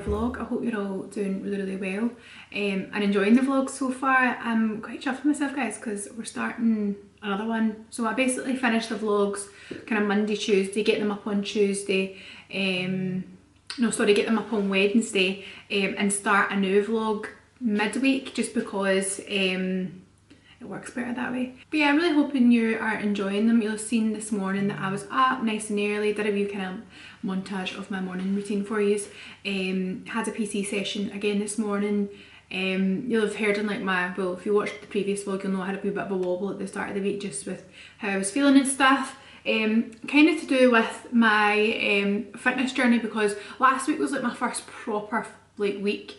vlog. I hope you're all doing really well and enjoying the vlog so far. I'm quite chuffed with myself, guys, because we're starting another one. So I basically finished the vlogs kind of Monday, Tuesday, get them up on Tuesday, no sorry, get them up on Wednesday, and start a new vlog midweek, just because it works better that way. But yeah, I'm really hoping you are enjoying them. You'll have seen this morning that I was up nice and early, did a wee kind of montage of my morning routine for you. Had a PC session again this morning. You'll have heard in like well, if you watched the previous vlog, you'll know I had a wee bit of a wobble at the start of the week just with how I was feeling and stuff. Kind of to do with my fitness journey, because last week was like my first proper like week.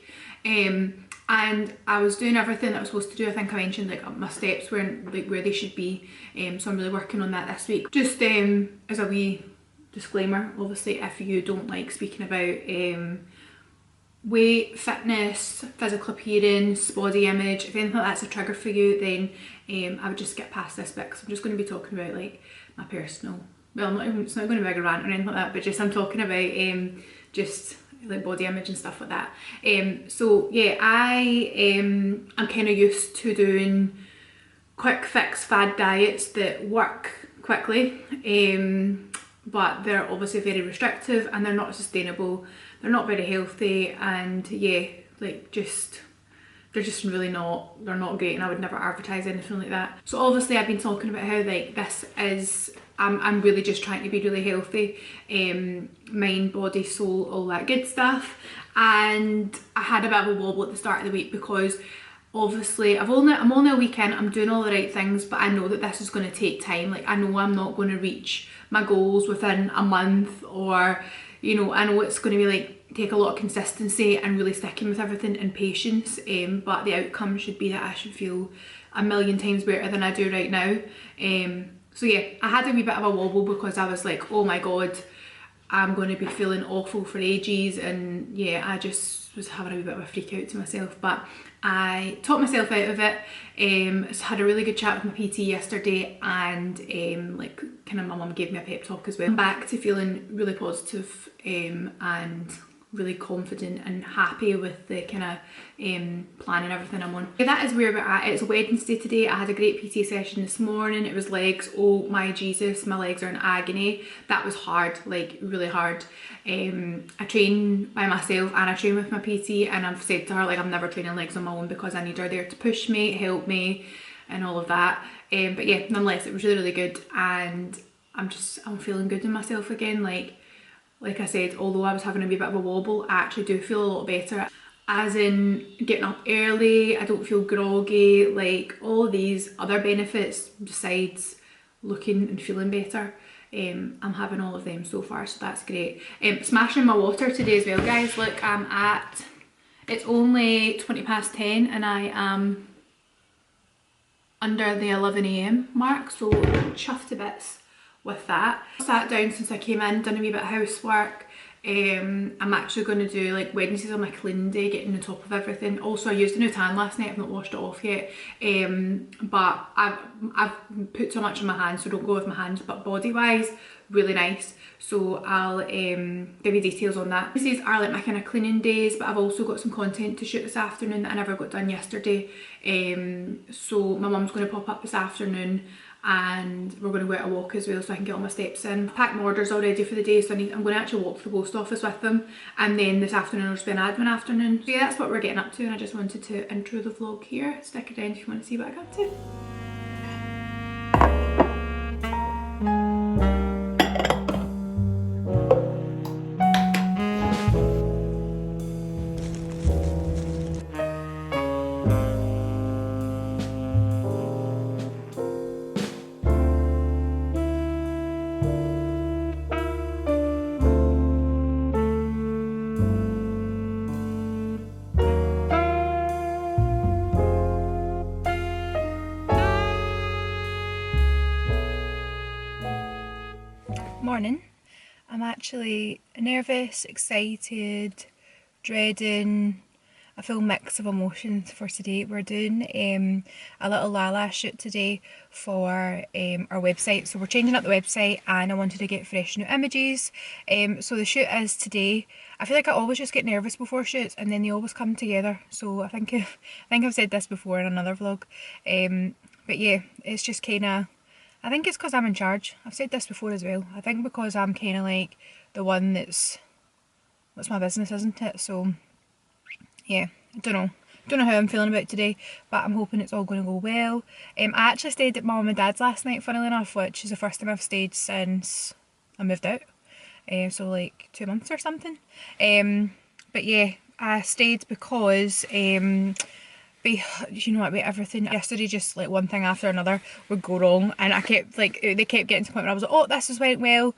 And I was doing everything that I was supposed to do. I think I mentioned like my steps weren't like where they should be, so I'm really working on that this week. Just as a wee disclaimer, obviously if you don't like speaking about weight, fitness, physical appearance, body image, if anything like that's a trigger for you, then I would just skip past this bit, because I'm just going to be talking about like my personal, well, it's not going to be like a rant or anything like that, but just I'm talking about just like body image and stuff like that. So yeah, I'm kind of used to doing quick fix fad diets that work quickly, but they're obviously very restrictive and they're not sustainable, they're not very healthy, and yeah, like they're just really not, they're not great, and I would never advertise anything like that. So obviously I've been talking about how like this is, I'm really just trying to be really healthy, mind, body, soul, all that good stuff. And I had a bit of a wobble at the start of the week, because obviously I'm only a week in, I'm doing all the right things, but I know that this is going to take time. Like I know I'm not going to reach my goals within a month, or you know, I know it's going to be like take a lot of consistency and really sticking with everything and patience, but the outcome should be that I should feel a million times better than I do right now. So yeah, I had a wee bit of a wobble, because I was like, oh my god, I'm going to be feeling awful for ages, and yeah, I just was having a wee bit of a freak out to myself, but I talked myself out of it. Had a really good chat with my PT yesterday, and like kind of my mum gave me a pep talk as well. I'm back to feeling really positive, and really confident and happy with the kind of plan and everything I'm on. Yeah, that is where we're at. It's Wednesday today. I had a great PT session this morning. It was legs. Oh my Jesus, my legs are in agony. That was hard, like really hard. I train by myself and I train with my PT, and I've said to her like I'm never training legs on my own, because I need her there to push me, help me and all of that. But yeah, nonetheless it was really good, and I'm feeling good in myself again. Like I said, although I was having a wee bit of a wobble, I actually do feel a lot better. As in getting up early, I don't feel groggy, like all these other benefits besides looking and feeling better. I'm having all of them so far, so that's great. Smashing my water today as well, guys. Look, it's only 10:20 and I am under the 11 AM mark, so I'm chuffed to bits with that. Sat down since I came in, done a wee bit of housework. I'm actually going to do like Wednesdays on my cleaning day, getting on top of everything. Also I used a new tan last night, I've not washed it off yet, but I've put so much on my hands, so don't go with my hands, but body wise really nice, so I'll give you details on that. These are like my kind of cleaning days, but I've also got some content to shoot this afternoon that I never got done yesterday, so my mum's going to pop up this afternoon and we're going to go out a walk as well, so I can get all my steps in. I've packed my orders already for the day, so I'm going to actually walk to the post office with them, and then this afternoon will just be an admin afternoon. So yeah, that's what we're getting up to, and I just wanted to intro the vlog here. Stick around if you want to see what I got to. Morning. I'm actually nervous, excited, dreading. a full mix of emotions for today. We're doing a little Lala shoot today for our website. So we're changing up the website and I wanted to get fresh new images. So the shoot is today. I feel like I always just get nervous before shoots and then they always come together. So I think I've said this before in another vlog. But yeah, it's just kind of, I think it's because I'm in charge. I've said this before as well. I think because I'm kind of like the one that's my business, isn't it? So yeah, I don't know how I'm feeling about today, but I'm hoping it's all going to go well. I actually stayed at my mum and dad's last night, funnily enough, which is the first time I've stayed since I moved out. So like 2 months or something. But yeah, I stayed because you know what, with everything yesterday, just like one thing after another would go wrong, and I kept like, they kept getting to the point where I was like, oh, this has went well,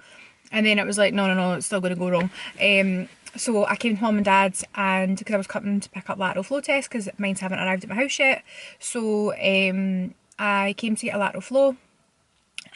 and then it was like, no, it's still going to go wrong. So I came to mum and dad's, and because I was coming to pick up lateral flow test because mine's haven't arrived at my house yet, so I came to get a lateral flow.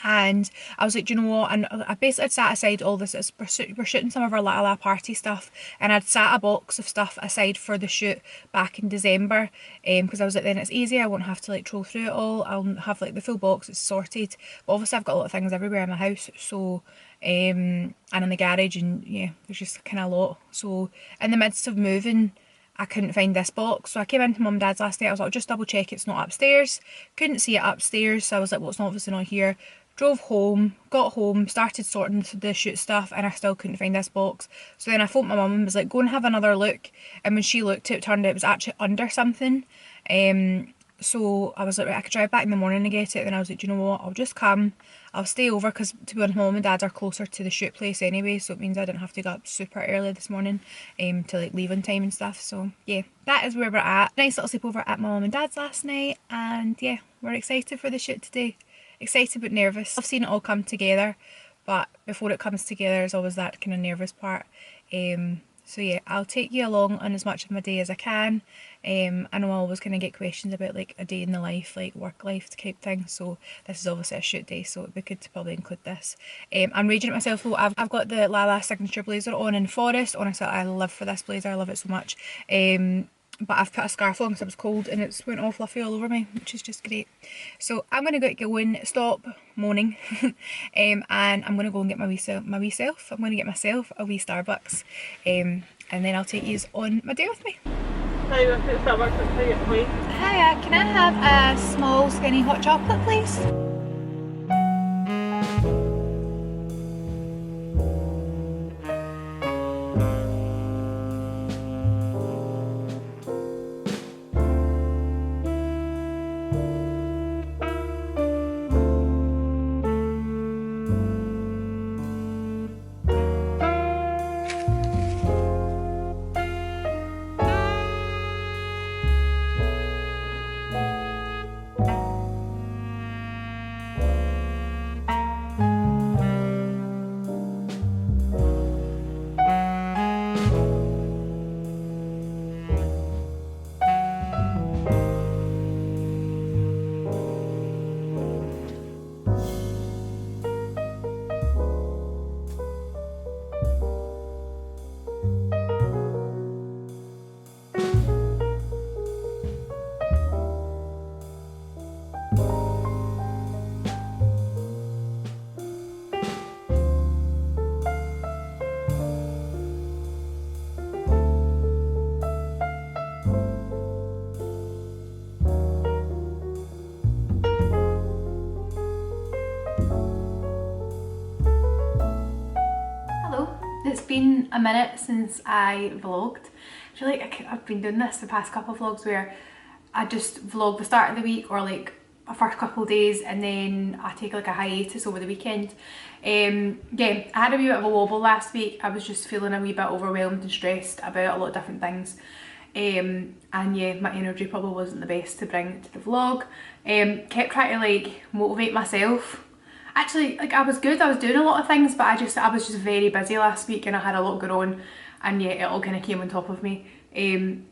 And I was like, do you know what, and I basically had sat aside all this, we're shooting some of our La party stuff, and I'd sat a box of stuff aside for the shoot back in December, because I was like, then it's easy, I won't have to like troll through it all, I'll have like the full box, it's sorted. But obviously I've got a lot of things everywhere in my house, so and in the garage, and yeah, there's just kind of a lot. So in the midst of moving, I couldn't find this box, so I came into mum and dad's last night. I was like, I'll just double check it's not upstairs. Couldn't see it upstairs, so I was like, well, it's not obviously not here. Drove home, got home, started sorting the shoot stuff, and I still couldn't find this box. So then I phoned my mum and was like, go and have another look. And when she looked, it turned out it was actually under something. So I was like, right, I could drive back in the morning to get it. Then I was like, do you know what, I'll just come, I'll stay over, because to be honest, my mum and dad are closer to the shoot place anyway, so it means I didn't have to get up super early this morning to like leave on time and stuff. So yeah, that is where we're at. Nice little sleepover at my mum and dad's last night, and yeah, we're excited for the shoot today. Excited but nervous. I've seen it all come together, but before it comes together is always that kind of nervous part. So yeah, I'll take you along on as much of my day as I can. I know I always kind of get questions about like a day in the life, like work life type thing, so this is obviously a shoot day, so it'd be good to probably include this. I'm raging at myself though. I've got the Lala signature blazer on in Forest. Honestly, I live for this blazer, I love it so much. But I've put a scarf on because it was cold and it's went all fluffy all over me, which is just great. So I'm going to get going, stop moaning, and I'm going to go and get my wee self. I'm going to get myself a wee Starbucks, and then I'll take yous on my day with me. Hi, welcome to Starbucks. Can I get please? Hiya, can I have a small skinny hot chocolate, please? It's been a minute since I vlogged. I feel like I've been doing this the past couple of vlogs where I just vlog the start of the week or like a first couple of days, and then I take like a hiatus over the weekend. Yeah, I had a wee bit of a wobble last week. I was just feeling a wee bit overwhelmed and stressed about a lot of different things. And yeah, my energy probably wasn't the best to bring to the vlog. Kept trying to like motivate myself. Actually, like I was good, I was doing a lot of things, but I was just very busy last week and I had a lot going on, and yeah, it all kind of came on top of me.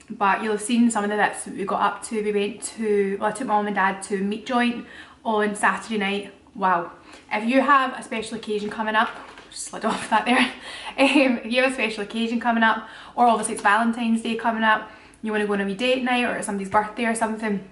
But you'll have seen some of the bits that we got up to. We went to, well, I took my mum and dad to Meat Joint on Saturday night. Wow. If you have a special occasion coming up, just slid off that there. If you have a special occasion coming up, or obviously it's Valentine's Day coming up, you want to go on a wee date night or it's somebody's birthday or something,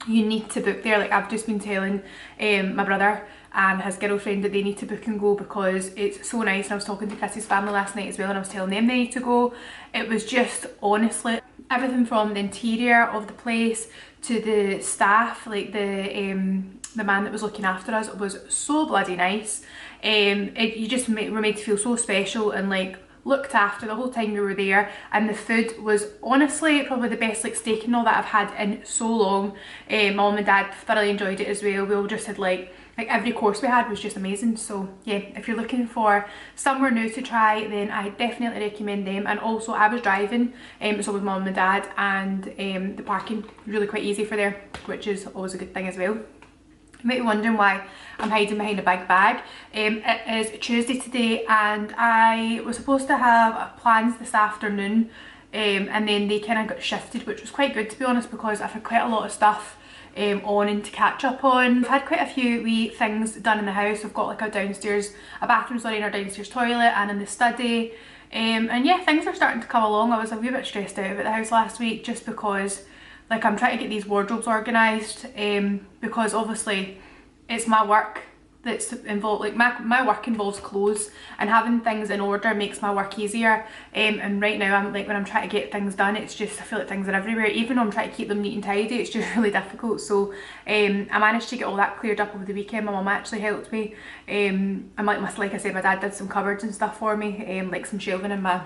you need to book there. Like I've just been telling my brother and his girlfriend that they need to book and go because it's so nice. And I was talking to Chrissy's family last night as well and I was telling them they need to go. It was just, honestly, everything from the interior of the place to the staff, like the man that was looking after us was so bloody nice. You just were made to feel so special and like looked after the whole time we were there, and the food was honestly probably the best like steak and all that I've had in so long. Mum and dad thoroughly enjoyed it as well. We all just had like every course we had was just amazing. So yeah, if you're looking for somewhere new to try, then I definitely recommend them. And also I was driving, so was Mum and dad, and the parking was really quite easy for there, which is always a good thing as well. You might be wondering why I'm hiding behind a big bag. It is Tuesday today and I was supposed to have plans this afternoon, and then they kind of got shifted, which was quite good to be honest, because I've had quite a lot of stuff on and to catch up on. I've had quite a few wee things done in the house. I've got like a bathroom sorry, in our downstairs toilet and in the study. And yeah, things are starting to come along. I was a wee bit stressed out about the house last week just because like I'm trying to get these wardrobes organised, because obviously it's my work that's involved, like my work involves clothes, and having things in order makes my work easier. And right now I'm like, when I'm trying to get things done, it's just, I feel like things are everywhere. Even though I'm trying to keep them neat and tidy, it's just really difficult. So I managed to get all that cleared up over the weekend. My mum actually helped me. And like I said, my dad did some cupboards and stuff for me, like some shelving in my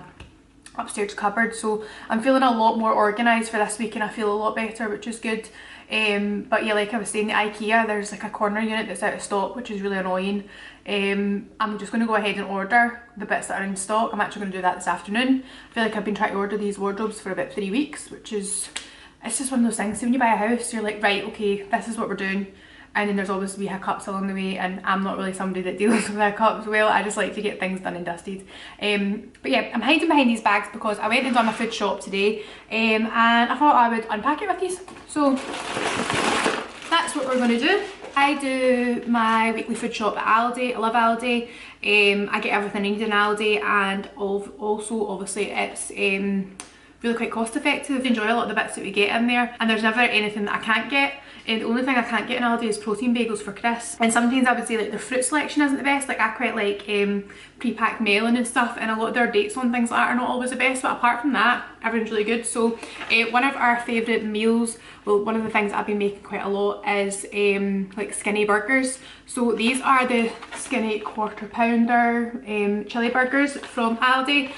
upstairs cupboard. So I'm feeling a lot more organised for this week and I feel a lot better, which is good. But yeah, like I was saying, the IKEA, there's like a corner unit that's out of stock, which is really annoying. I'm just going to go ahead and order the bits that are in stock. I'm actually going to do that this afternoon. I feel like I've been trying to order these wardrobes for about 3 weeks, which is, it's just one of those things. So when you buy a house, you're like, right, okay, this is what we're doing. And then there's always wee hiccups along the way, and I'm not really somebody that deals with hiccups well. I just like to get things done and dusted. But yeah, I'm hiding behind these bags because I went and done a food shop today, and I thought I would unpack it with these. So that's what we're going to do. I do my weekly food shop at Aldi. I love Aldi. I get everything I need in Aldi, and also obviously it's really quite cost effective. I enjoy a lot of the bits that we get in there, and there's never anything that I can't get. The only thing I can't get in Aldi is protein bagels for Chris. And sometimes I would say like the fruit selection isn't the best. Like I quite like pre-packed melon and stuff, and a lot of their dates on things like that are not always the best, but apart from that, everything's really good. So one of our favourite meals, well, one of the things I've been making quite a lot is like skinny burgers. So these are the skinny £1/4 chili burgers from Aldi.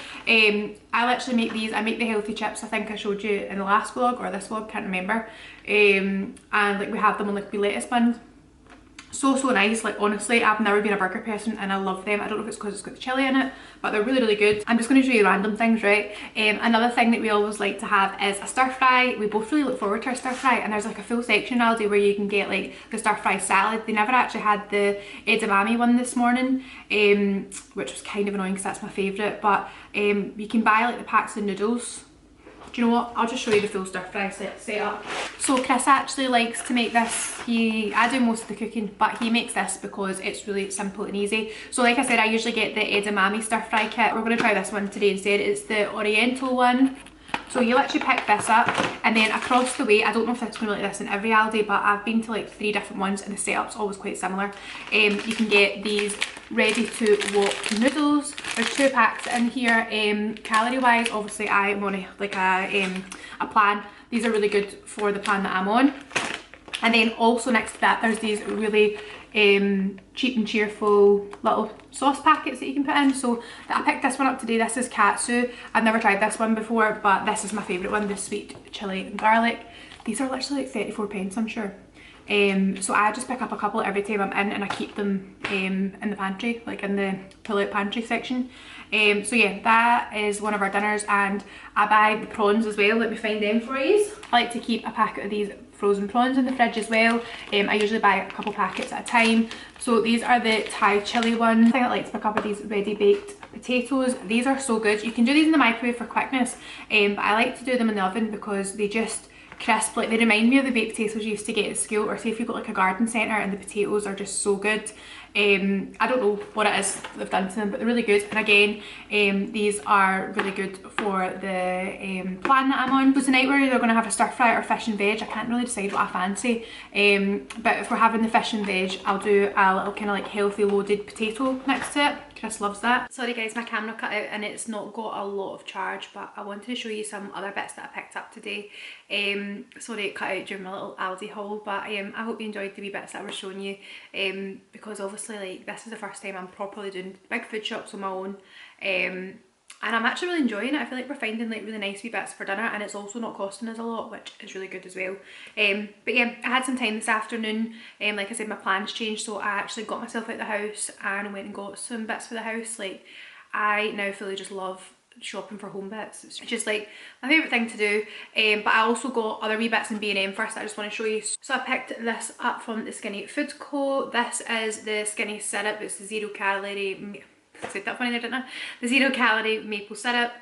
I literally make these. I make the healthy chips. I think I showed you in the last vlog or this vlog, can't remember. And like we have them on like wee lettuce buns. So nice. Like honestly, I've never been a burger person and I love them. I don't know if it's because it's got the chili in it, but they're really good. I'm just going to show you random things, right? Another thing that we always like to have is a stir fry. We both really look forward to our stir fry, and there's like a full section in Aldi where you can get like the stir fry salad. They never actually had the edamame one this morning, which was kind of annoying because that's my favourite. But you can buy like the packs of noodles. Do you know what? I'll just show you the full stir fry setup. So Chris actually likes to make this. I do most of the cooking, but he makes this because it's really simple and easy. So like I said, I usually get the edamame stir fry kit. We're going to try this one today instead. It's the Oriental one. So you literally pick this up, and then across the way, I don't know if it's going to be like this in every Aldi, but I've been to like 3 different ones and the setup's always quite similar. You can get these ready to wok noodles. There's 2 packs in here. Calorie wise, obviously I'm on like a plan. These are really good for the plan that I'm on. And then also next to that, there's these really cheap and cheerful little sauce packets that you can put in. So I picked this one up today. This is katsu. I've never tried this one before, but this is my favourite one, the sweet chilli and garlic. These are literally like 34p, I'm sure. So I just pick up a couple every time I'm in, and I keep them in the pantry, like in the pull-out pantry section. So yeah, that is one of our dinners, and I buy the prawns as well. Let me find them for you. I like to keep a packet of these frozen prawns in the fridge as well. I usually buy a couple packets at a time. So these are the Thai chili ones. I think I like to pick up these ready baked potatoes. These are so good. You can do these in the microwave for quickness, but I like to do them in the oven because they just crisp. Like they remind me of the baked potatoes you used to get at school, or say if you've got like a garden centre and the potatoes are just so good. I don't know what it is they've done to them, but they're really good. And again, these are really good for the plan that I'm on. So tonight we're either going to have a stir fry or fish and veg. I can't really decide what I fancy, but if we're having the fish and veg, I'll do a little kind of like healthy loaded potato next to it. Chris loves that. Sorry guys, my camera cut out and it's not got a lot of charge, but I wanted to show you some other bits that I picked up today. Sorry it cut out during my little Aldi haul, but I hope you enjoyed the wee bits that I was showing you, because obviously like this is the first time I'm properly doing big food shops on my own, and I'm actually really enjoying it. I feel like we're finding like really nice wee bits for dinner, and it's also not costing us a lot, which is really good as well. But yeah, I had some time this afternoon. Like I said, my plans changed, so I actually got myself out the house and went and got some bits for the house. Like, I now fully just love shopping for home bits. It's just like my favourite thing to do. But I also got other wee bits in B&M first that I just want to show you. So I picked this up from the Skinny Food Co. This is the Skinny syrup. It's the 0 calorie, I said that funny there, didn't I? The 0 calorie maple syrup.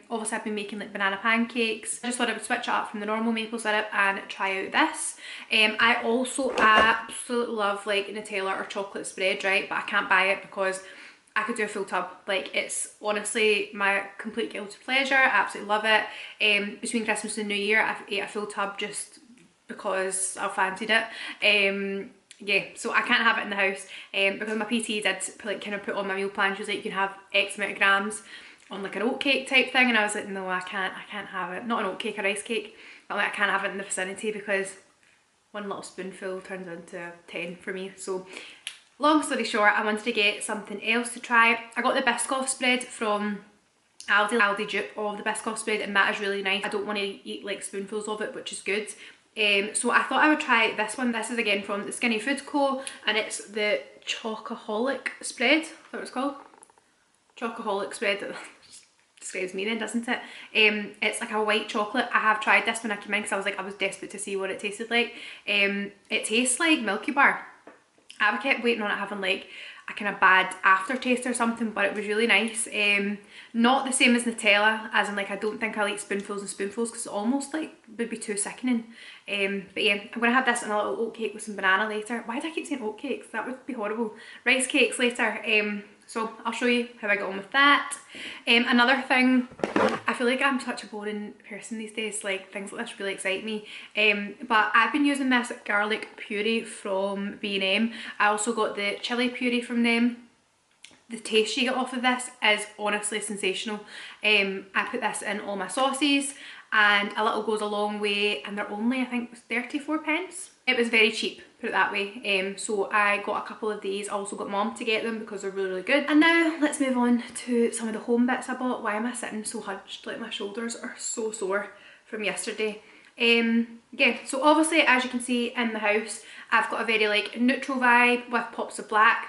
Obviously I've been making like banana pancakes. I just thought I would switch it up from the normal maple syrup and try out this. I also absolutely love like Nutella or chocolate spread, right? But I can't buy it because I could do a full tub. Like, it's honestly my complete guilty pleasure. I absolutely love it. Between Christmas and New Year I've ate a full tub just because I fancied it. Yeah, so I can't have it in the house, because my PT did like kind of put on my meal plan. She was like, you can have X amount of grams on like an oatcake type thing, and I was like, no, I can't have it. Not an oatcake, a rice cake, but like I can't have it in the vicinity because one little spoonful turns into 10 for me. So long story short, I wanted to get something else to try. I got the Biscoff spread from Aldi dupe of the Biscoff spread, and that is really nice. I don't want to eat like spoonfuls of it, which is good. So I thought I would try this one. This is again from the Skinny Food Co. and it's the Chocoholic spread. Is that what it's called? Chocoholic spread. That describes me then, doesn't it? It's like a white chocolate. I have tried this when I came in because I was desperate to see what it tasted like. It tastes like Milky Bar. I kept waiting on it having like a kind of bad aftertaste or something, but it was really nice. Not the same as Nutella, as in like I don't think I like spoonfuls and spoonfuls because it's almost like would be too sickening. But yeah, I'm gonna have this in a little oat cake with some banana later. Why do I keep saying oat cakes? That would be horrible. Rice cakes later. So I'll show you how I get on with that. Another thing, I feel like I'm such a boring person these days, like things like this really excite me. But I've been using this garlic puree from B&M. I also got the chilli puree from them. The taste you get off of this is honestly sensational. I put this in all my sauces and a little goes a long way, and they're only, I think, 34p. It was very cheap, put it that way. So I got a couple of these. I also got mom to get them because they're really, really good. And now let's move on to some of the home bits I bought. Why am I sitting so hunched? Like my shoulders are so sore from yesterday. Yeah, so obviously as you can see in the house, I've got a very like neutral vibe with pops of black.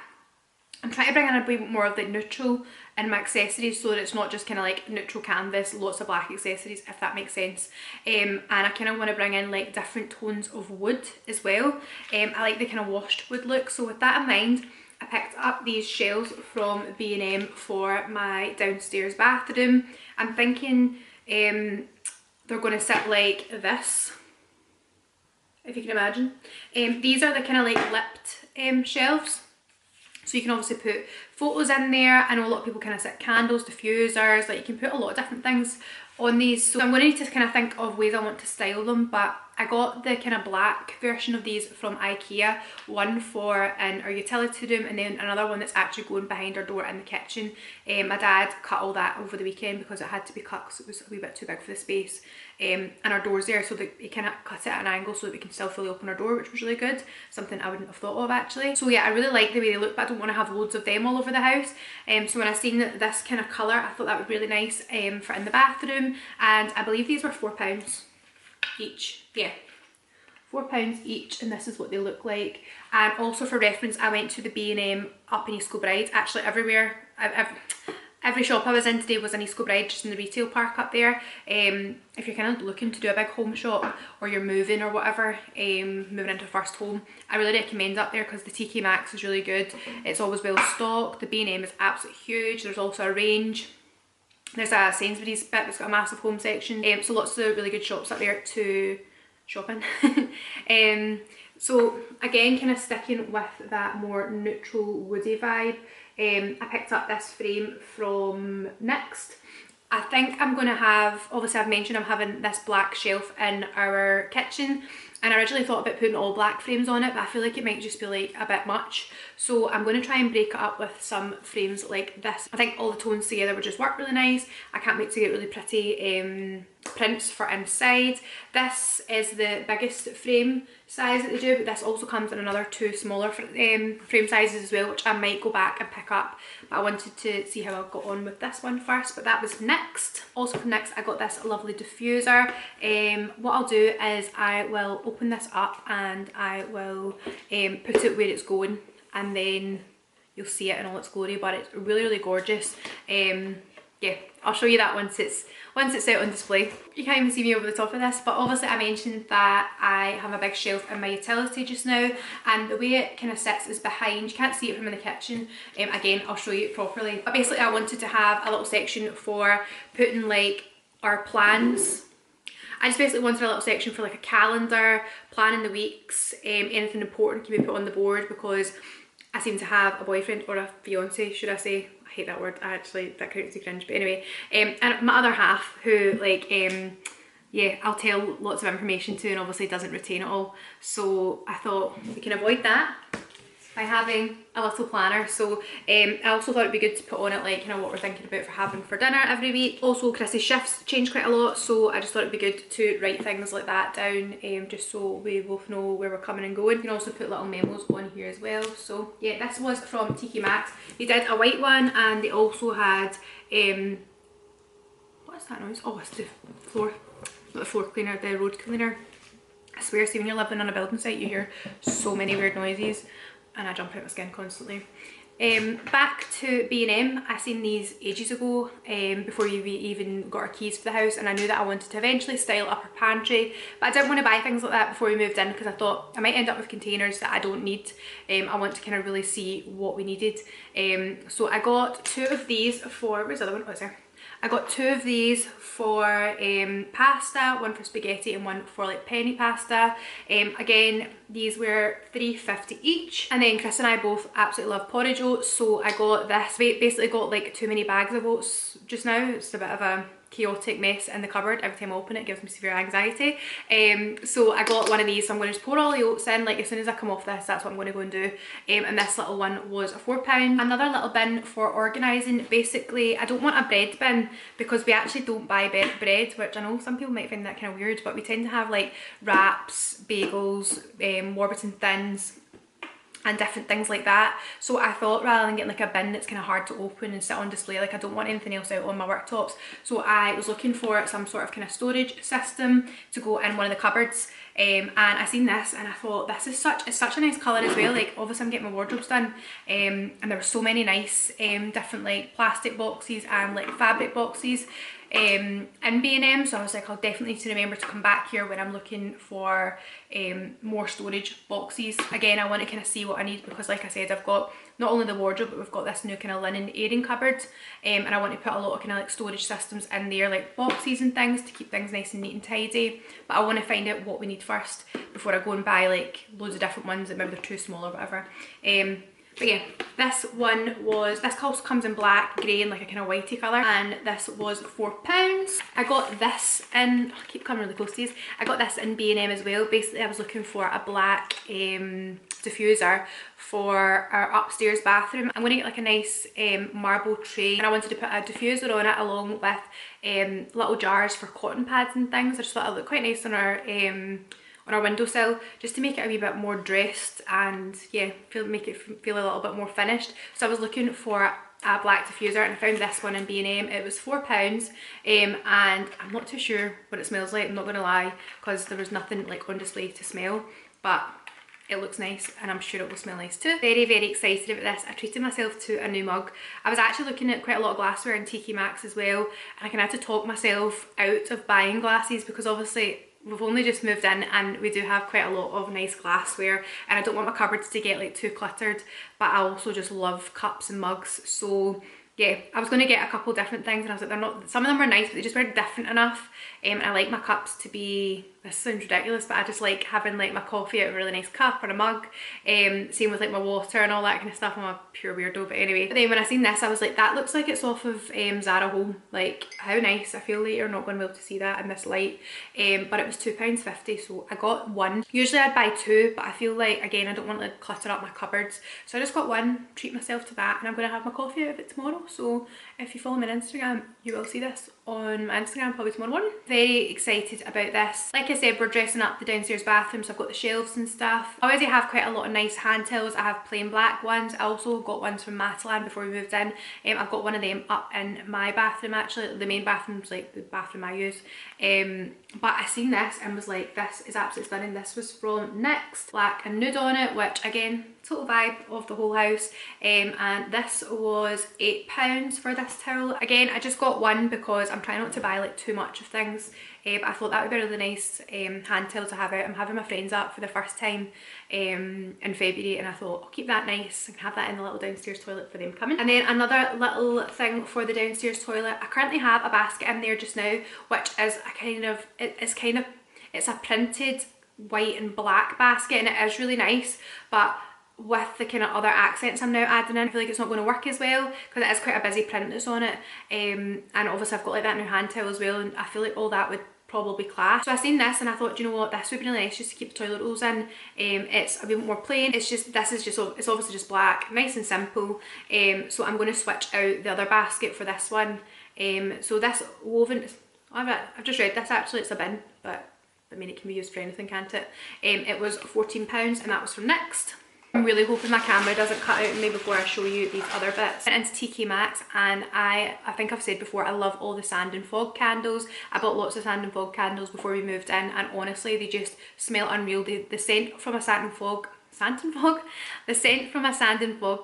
I'm trying to bring in a bit more of the neutral in my accessories so that it's not just kind of like neutral canvas, lots of black accessories, if that makes sense. And I kind of want to bring in like different tones of wood as well. I like the kind of washed wood look. So with that in mind, I picked up these shelves from B&M for my downstairs bathroom. I'm thinking they're going to sit like this, if you can imagine. These are the kind of like lipped shelves. So you can obviously put photos in there. I know a lot of people kind of set candles, diffusers, like you can put a lot of different things on these. So I'm going to need to kind of think of ways I want to style them, but I got the kind of black version of these from IKEA, one for in our utility room and then another one that's actually going behind our door in the kitchen. My dad cut all that over the weekend because it had to be cut because it was a wee bit too big for the space. And our door's there, so that he kind of cut it at an angle so that we can still fully open our door, which was really good. Something I wouldn't have thought of actually. So yeah, I really like the way they look, but I don't want to have loads of them all over the house. So when I seen this kind of colour, I thought that would be really nice for in the bathroom. And I believe these were £4 each. Yeah, £4 each, and this is what they look like. And also for reference, I went to the B&M up in East Kilbride. Actually everywhere, every shop I was in today was in East Kilbride, just in the retail park up there. If you're kind of looking to do a big home shop, or you're moving or whatever, moving into a first home, I really recommend up there because the TK Maxx is really good. It's always well stocked. The B&M is absolutely huge. There's also a range. There's a Sainsbury's bit that's got a massive home section. So lots of really good shops up there to shopping. So again, kind of sticking with that more neutral woody vibe, I picked up this frame from Next. I think I'm going to have, obviously I've mentioned I'm having this black shelf in our kitchen, and I originally thought about putting all black frames on it, but I feel like it might just be like a bit much. So I'm going to try and break it up with some frames like this. I think all the tones together would just work really nice. I can't wait to get really pretty prints for inside. This is the biggest frame size that they do, but this also comes in another 2 smaller frame sizes as well, which I might go back and pick up. But I wanted to see how I got on with this one first, but that was Next. Also from Next, I got this lovely diffuser. What I'll do is I will open this up and I will put it where it's going, and then you'll see it in all its glory, but it's really, really gorgeous. Yeah, I'll show you that once it's out on display. You can't even see me over the top of this, but obviously I mentioned that I have a big shelf in my utility just now, and the way it kind of sits is behind. You can't see it from in the kitchen. Again, I'll show you it properly. But basically I wanted to have a little section for putting like our plans. I just basically wanted a little section for like a calendar, planning the weeks, anything important can be put on the board, because I seem to have a boyfriend, or a fiance should I say. I hate that word, that creates me cringe, but anyway. And my other half, who like, yeah, I'll tell lots of information to and obviously doesn't retain it all. So I thought we can avoid that by having a little planner. So I also thought it'd be good to put on it like, you know, what we're thinking about for having for dinner every week. Also Chrissy's shifts change quite a lot, so I just thought it'd be good to write things like that down, just so we both know where we're coming and going. You can also put little memos on here as well. So yeah, this was from TK Maxx. They did a white one, and they also had what's that noise? Oh, it's the floor, not the floor cleaner, the road cleaner. I swear, see, when you're living on a building site you hear so many weird noises, and I jump out my skin constantly. Back to B&M, I seen these ages ago, before we even got our keys for the house, and I knew that I wanted to eventually style up our pantry, but I didn't want to buy things like that before we moved in, because I thought I might end up with containers that I don't need. I want to kind of really see what we needed. So I got 2 of these for, where's the other one? Oh, it's there. I got 2 of these for pasta, one for spaghetti and one for like penny pasta. Again, these were $3.50 each. And then Chris and I both absolutely love porridge oats, so I got this. Basically got like too many bags of oats just now. It's a bit of a chaotic mess in the cupboard. Every time I open it, it gives me severe anxiety. So I got one of these, so I'm going to just pour all the oats in. Like as soon as I come off this, that's what I'm going to go and do. And this little one was £4. Another little bin for organising. Basically, I don't want a bread bin, because we actually don't buy bread, which I know some people might find that kind of weird, but we tend to have like wraps, bagels, Warburton Thins, and different things like that. So I thought, rather than getting like a bin that's kind of hard to open and sit on display, like I don't want anything else out on my worktops, so I was looking for some sort of kind of storage system to go in one of the cupboards. And I seen this and I thought, this is such a nice colour as well. Like obviously I'm getting my wardrobes done, and there were so many nice different like plastic boxes and like fabric boxes in B&M, so I was like, I'll definitely need to remember to come back here when I'm looking for more storage boxes. Again, I want to kind of see what I need, because like I said, I've got not only the wardrobe, but we've got this new kind of linen airing cupboard, and I want to put a lot of kind of like storage systems in there, like boxes and things, to keep things nice and neat and tidy. But I want to find out what we need first before I go and buy like loads of different ones that maybe they're too small or whatever. But yeah, this also comes in black, grey and like a kind of whitey colour, and this was £4. I got this in, I keep coming really close to these, I got this in B&M as well. Basically I was looking for a black diffuser for our upstairs bathroom. I'm going to get like a nice marble tray, and I wanted to put a diffuser on it along with little jars for cotton pads and things. I just thought it looked quite nice on our windowsill, just to make it a wee bit more dressed and yeah, make it feel a little bit more finished. So I was looking for a black diffuser, and I found this one in B&M. It was £4, and I'm not too sure what it smells like, I'm not going to lie, because there was nothing like on display to smell, but it looks nice and I'm sure it will smell nice too. Very, very excited about this. I treated myself to a new mug. I was actually looking at quite a lot of glassware in TK Maxx as well, and I kind of had to talk myself out of buying glasses, because obviously we've only just moved in and we do have quite a lot of nice glassware, and I don't want my cupboards to get like too cluttered, but I also just love cups and mugs. So yeah, I was going to get a couple different things, and I was like, some of them were nice, but they just weren't different enough. and I like my cups to be, this sounds ridiculous, but I just like having like my coffee out of a really nice cup or a mug. Same with like my water and all that kind of stuff. I'm a pure weirdo, but anyway. But then when I seen this, I was like, that looks like it's off of Zara Home. Like, how nice. I feel like you're not going to be able to see that in this light. But it was £2.50, so I got one. Usually I'd buy two, but I feel like, again, I don't want to clutter up my cupboards. So I just got one, treat myself to that, and I'm going to have my coffee out of it tomorrow. So if you follow me on Instagram, you will see this on my Instagram probably tomorrow morning. Very excited about this. Like I said, we're dressing up the downstairs bathroom, so I've got the shelves and stuff. I already have quite a lot of nice hand towels. I have plain black ones. I also got ones from Matalan before we moved in. I've got one of them up in my bathroom actually. The main bathroom's like the bathroom I use. But I seen this and was like, this is absolutely stunning. This was from NYX, black and nude on it, which again, total vibe of the whole house. And this was £8 for this towel. Again, I just got one because I'm trying not to buy like too much of things, but I thought that would be a really nice hand towel to have out. I'm having my friends up for the first time in February, and I thought I'll keep that nice and have that in the little downstairs toilet for them coming. And then another little thing for the downstairs toilet, I currently have a basket in there just now, which is a kind of, it's a printed white and black basket, and it is really nice, but with the kind of other accents I'm now adding in, I feel like it's not going to work as well because it is quite a busy print that's on it. And obviously I've got like that new hand towel as well, and I feel like all that would probably clash. So I seen this and I thought, do you know what, this would be really nice just to keep the toilet rolls in. It's a bit more plain. It's just, it's obviously just black, nice and simple. So I'm going to switch out the other basket for this one. So this woven, I've just read this actually, it's a bin, but I mean it can be used for anything, can't it? It was £14 and that was from NYX. I'm really hoping my camera doesn't cut out on me before I show you these other bits. I went into TK Maxx, and I think I've said before, I love all the sand and fog candles. I bought lots of sand and fog candles before we moved in, and honestly they just smell unreal. The scent from a sand and fog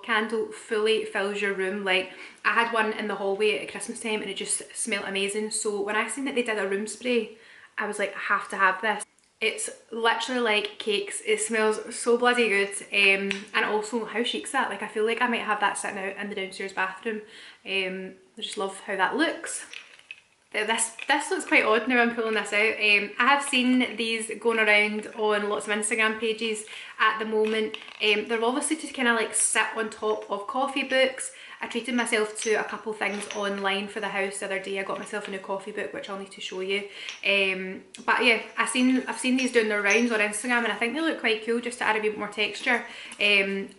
candle fully fills your room. Like, I had one in the hallway at Christmas time and it just smelled amazing. So when I seen that they did a room spray, I was like, I have to have this. It's literally like cakes. It smells so bloody good. And also, how chic's that? Like, I feel like I might have that sitting out in the downstairs bathroom. I just love how that looks. This looks quite odd now I'm pulling this out. I have seen these going around on lots of Instagram pages at the moment. They're obviously to kind of like sit on top of coffee books. I treated myself to a couple things online for the house the other day. I got myself a new coffee book, which I'll need to show you. But yeah, I've seen these doing their rounds on Instagram, and I think they look quite cool just to add a bit more texture. And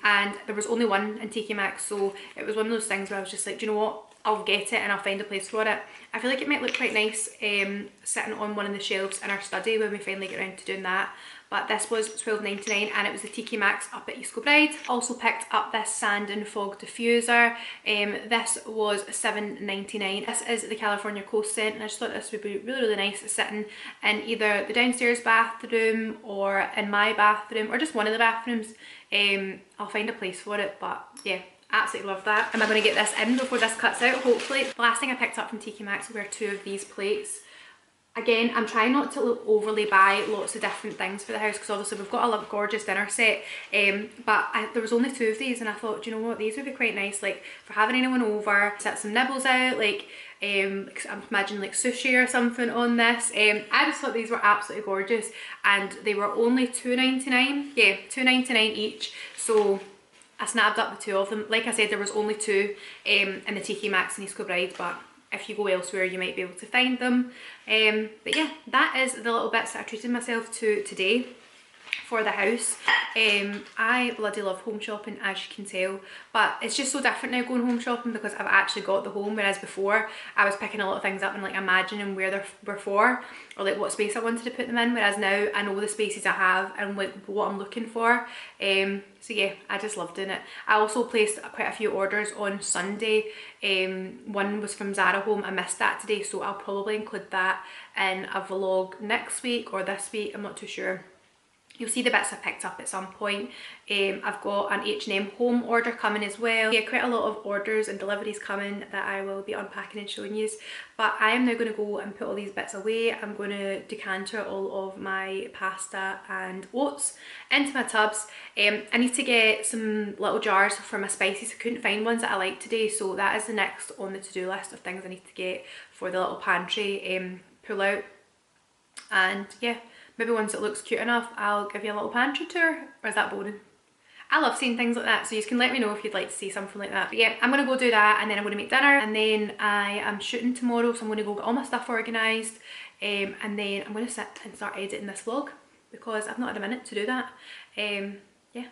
there was only one in TK Maxx, so it was one of those things where I was just like, do you know what? I'll get it and I'll find a place for it. I feel like it might look quite nice sitting on one of the shelves in our study when we finally get around to doing that. But this was £12.99 and it was the TK Maxx up at East Kilbride. Also picked up this sand and fog diffuser. This was £7.99. This is the California Coast scent, and I just thought this would be really, really nice sitting in either the downstairs bathroom or in my bathroom or just one of the bathrooms. I'll find a place for it, but yeah. Absolutely love that. Am I going to get this in before this cuts out? Hopefully. The last thing I picked up from TK Maxx were two of these plates. Again, I'm trying not to overly buy lots of different things for the house because obviously we've got a gorgeous dinner set, but there was only two of these and I thought, do you know what, these would be quite nice, like for having anyone over, set some nibbles out, like I'm imagining like sushi or something on this. I just thought these were absolutely gorgeous and they were only £2.99. Yeah, £2.99 each. So I snapped up the two of them. Like I said, there was only two in the TK Maxx in East Kilbride, but if you go elsewhere you might be able to find them. But yeah, that is the little bits that I treated myself to today for the house. I bloody love home shopping, as you can tell, but it's just so different now going home shopping because I've actually got the home, whereas before I was picking a lot of things up and like imagining where they were for or like what space I wanted to put them in, whereas now I know the spaces I have and like what I'm looking for. So yeah, I just love doing it. I also placed quite a few orders on Sunday. One was from Zara Home. I missed that today, so I'll probably include that in a vlog next week or this week, I'm not too sure. You'll see the bits I picked up at some point. I've got an H&M home order coming as well. Yeah, quite a lot of orders and deliveries coming that I will be unpacking and showing you. But I am now going to go and put all these bits away. I'm going to decanter all of my pasta and oats into my tubs. I need to get some little jars for my spices. I couldn't find ones that I like today, so that is the next on the to-do list of things I need to get for the little pantry pull out. and yeah, maybe once it looks cute enough I'll give you a little pantry tour, or is that boring? I love seeing things like that, so you can let me know if you'd like to see something like that. But yeah, I'm gonna go do that, and then I'm gonna make dinner, and then I am shooting tomorrow, so I'm gonna go get all my stuff organised, and then I'm gonna sit and start editing this vlog because I've not had a minute to do that. Yeah,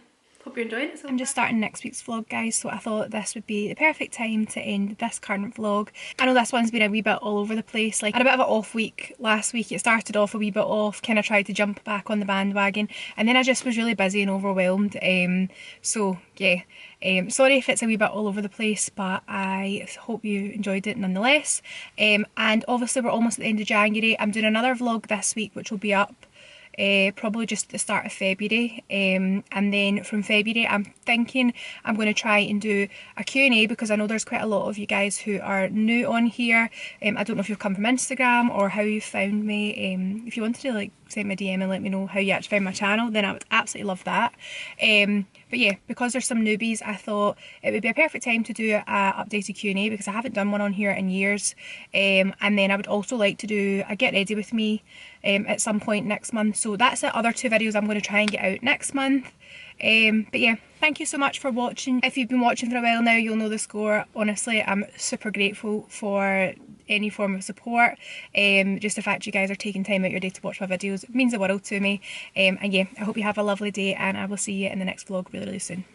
hope you're enjoying it. So I'm just starting next week's vlog, guys, so I thought this would be the perfect time to end this current vlog. I know this one's been a wee bit all over the place, like I had a bit of an off week last week. It started off a wee bit off, kind of tried to jump back on the bandwagon, and then I just was really busy and overwhelmed. So yeah, sorry if it's a wee bit all over the place, but I hope you enjoyed it nonetheless. And obviously we're almost at the end of January. I'm doing another vlog this week which will be up probably just at the start of February, and then from February I'm thinking I'm going to try and do a Q&A, because I know there's quite a lot of you guys who are new on here. I don't know if you've come from Instagram or how you found me. If you wanted to like send me a DM and let me know how you actually found my channel, then I would absolutely love that. But yeah, because there's some newbies, I thought it would be a perfect time to do a updated Q&A, because I haven't done one on here in years. And then I would also like to do a get ready with me at some point next month. So that's the other 2 videos I'm going to try and get out next month. But yeah, thank you so much for watching. If you've been watching for a while now, you'll know the score. Honestly, I'm super grateful for any form of support. Just the fact you guys are taking time out your day to watch my videos means the world to me. And yeah, I hope you have a lovely day, and I will see you in the next vlog really, really soon.